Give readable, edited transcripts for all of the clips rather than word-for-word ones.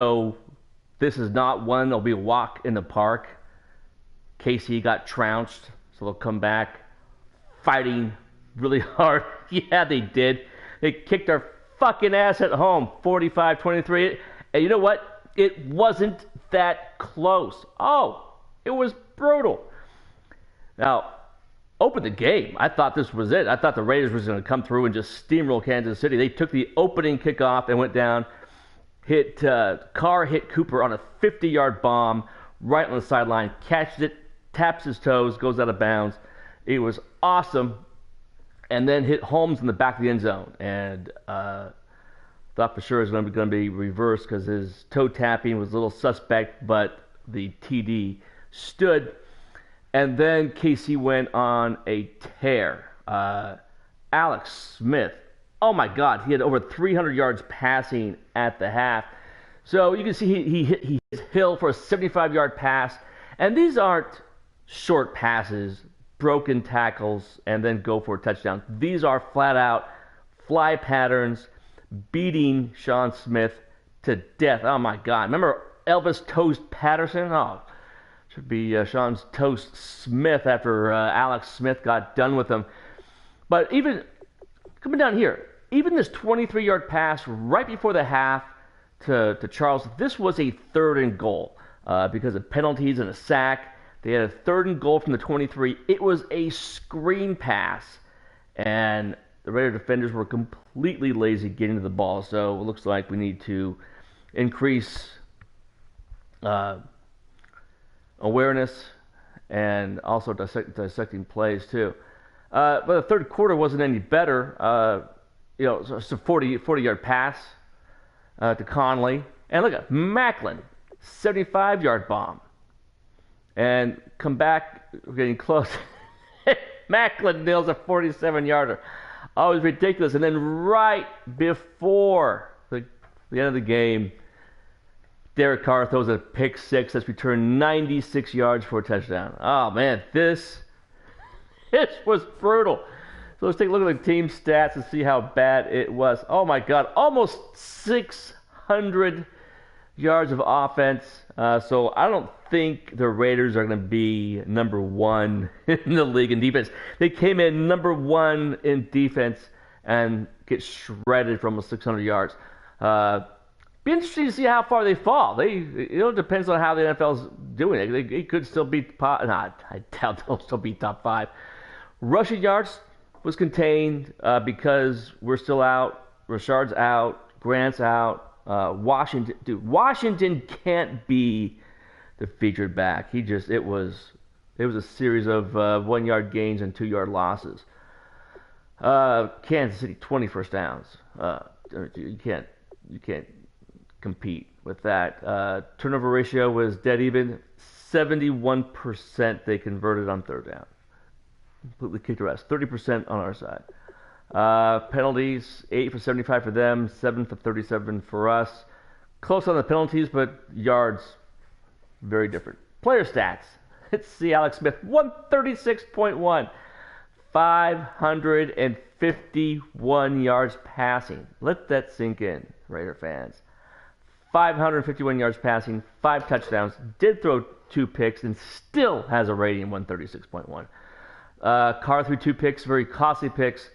So this is not one that'll be a walk in the park. KC got trounced, so they'll come back fighting really hard. Yeah, they did. They kicked our fucking ass at home, 45-23. And you know what? It wasn't that close. Oh, it was brutal. Now, open the game. I thought this was it. I thought the Raiders was going to come through and just steamroll Kansas City. They took the opening kickoff and went down. Carr hit Cooper on a 50-yard bomb right on the sideline, catches it, taps his toes, goes out of bounds. It was awesome. And then hit Holmes in the back of the end zone. And thought for sure it was going to be reversed because his toe tapping was a little suspect, but the TD stood. And then KC went on a tear. Alex Smith, oh my God, he had over 300 yards passing at the half. So you can see he hit Hill for a 75-yard pass. And these aren't short passes, broken tackles, and then go for a touchdown. These are flat-out fly patterns beating Sean Smith to death. Oh my God. Remember Elvis Toast Patterson? Oh, should be Sean's Toast Smith after Alex Smith got done with him. But even coming down here, even this 23-yard pass right before the half to Charles, this was a 3rd and goal because of penalties and a sack. They had a 3rd and goal from the 23. It was a screen pass, and the Raider defenders were completely lazy getting to the ball. So it looks like we need to increase awareness and also dissecting plays too. But the third quarter wasn't any better. So it's a 40-yard pass to Conley. And look at Macklin, 75-yard bomb. And come back, we're getting close. Macklin nails a 47-yarder. Oh, it was ridiculous. And then right before the end of the game, Derek Carr throws a pick six that's returned 96 yards for a touchdown. Oh, man, this was brutal. So let's take a look at the team stats and see how bad it was. Oh, my God, almost 600 yards of offense. So I don't think the Raiders are going to be number one in the league in defense. They came in number one in defense and get shredded for almost 600 yards. Be interesting to see how far they fall. It depends on how the NFL's doing it. They could still beat I doubt they'll still beat top 5. Rushing yards was contained because we're still out. Rashard's out. Grant's out. Washington can't be the featured back. It was a series of 1-yard gains and 2-yard losses. Kansas City 20 first downs. You can't compete with that. Turnover ratio was dead even. 71% they converted on 3rd down. Completely kicked their ass. 30% on our side. Penalties, 8 for 75 for them, 7 for 37 for us. Close on the penalties, but yards, very different. Player stats. Let's see Alex Smith, 136.1, 551 yards passing. Let that sink in, Raider fans. 551 yards passing, 5 touchdowns, did throw 2 picks, and still has a rating 136.1. Carr threw 2 picks, very costly picks.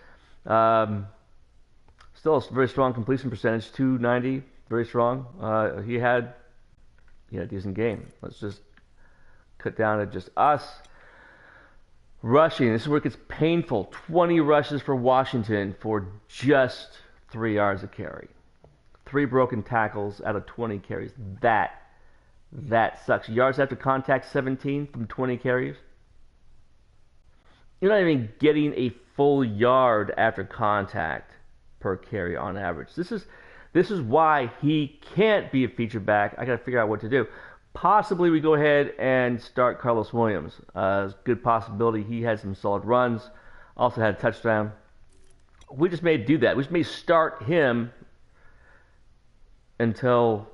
Still a very strong completion percentage, 290, very strong. He had a decent game. Let's just cut down to just us. Rushing, this is where it gets painful. 20 rushes for Washington for just 3 yards a carry. 3 broken tackles out of 20 carries. That sucks. Yards after contact, 17 from 20 carries. You're not even getting a full yard after contact per carry on average. This is why he can't be a feature back. I got to figure out what to do. Possibly we go ahead and start Carlos Williams. Good possibility. He had some solid runs. Also had a touchdown. We just may do that. We just may start him until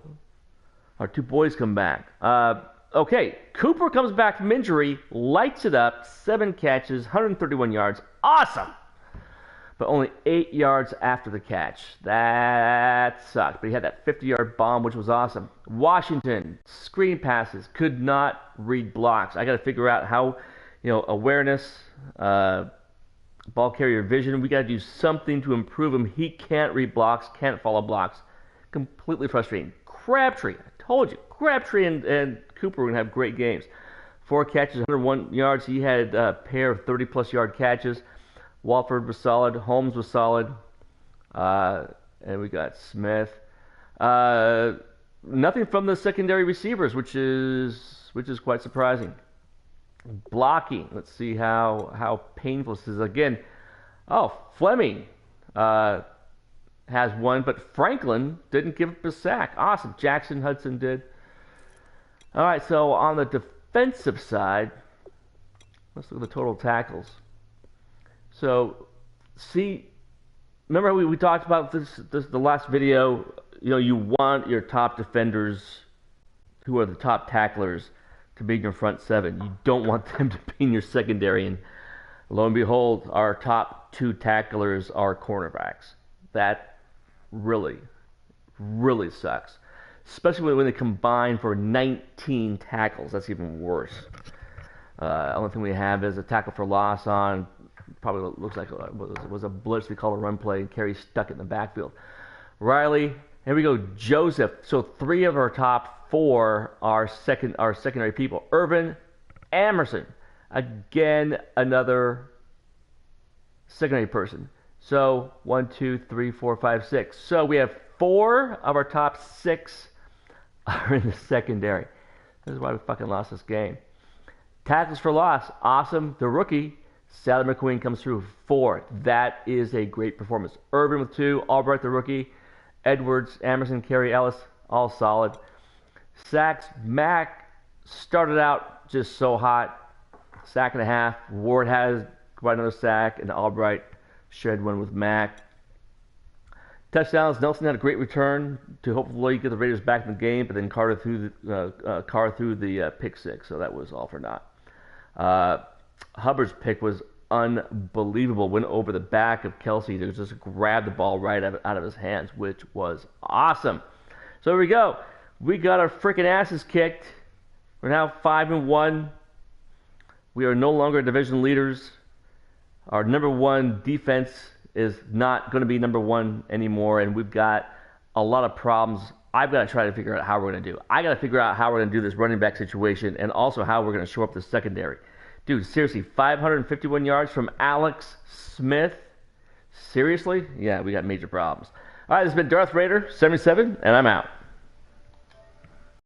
our 2 boys come back. Okay, Cooper comes back from injury, lights it up, 7 catches, 131 yards. Awesome! but only 8 yards after the catch. That sucked. But he had that 50-yard bomb, which was awesome. Washington, screen passes, could not read blocks. I got to figure out how, awareness, ball carrier vision. We got to do something to improve him. He can't read blocks, can't follow blocks. Completely frustrating. Crabtree, I told you, Crabtree and Cooper were going to have great games. 4 catches, 101 yards. He had a pair of 30-plus yard catches. Walford was solid. Holmes was solid. And we got Smith. Nothing from the secondary receivers, which is quite surprising. Blocking. Let's see how painful this is. Again, Fleming has one, but Franklin didn't give up a sack. Awesome. Jackson Hudson did. All right, so on the defensive side, let's look at the total tackles. So, remember we talked about this the last video. You want your top defenders, who are the top tacklers, to be in your front seven. You don't want them to be in your secondary. And lo and behold, our top 2 tacklers are cornerbacks. That really, really sucks. Especially when they combine for 19 tackles. That's even worse. Only thing we have is a tackle for loss on, probably looks like it was a blitz. We call a run play, and Carey stuck it in the backfield. Riley, here we go, Joseph. So 3 of our top 4 are secondary people. Irvin, Emerson. Again, another secondary person. So 1, 2, 3, 4, 5, 6. So we have 4 of our top 6 are in the secondary. This is why we fucking lost this game. Tackles for loss, awesome. The rookie, Sally McQueen, comes through 4. That is a great performance. Irvin with 2, Albright the rookie, Edwards, Emerson, Carey, Ellis, all solid. Sacks, Mack started out just so hot, sack and a half. Ward has quite another sack, and Albright shared one with Mack. Touchdowns, Nelson had a great return to hopefully get the Raiders back in the game, but then Carr threw the pick 6, so that was all for naught. Hubbard's pick was unbelievable. Went over the back of Kelsey to just grab the ball right out of his hands, which was awesome. So here we go. We got our freaking asses kicked. We're now 5-1. We are no longer division leaders. Our number 1 defense is not going to be number 1 anymore, and we've got a lot of problems. I've got to try to figure out how we're going to do. I got to figure out how we're going to do this running back situation, and also how we're going to shore up the secondary. Dude, seriously, 551 yards from Alex Smith? Seriously? Yeah, we got major problems. All right, this has been Darth Raider 77, and I'm out.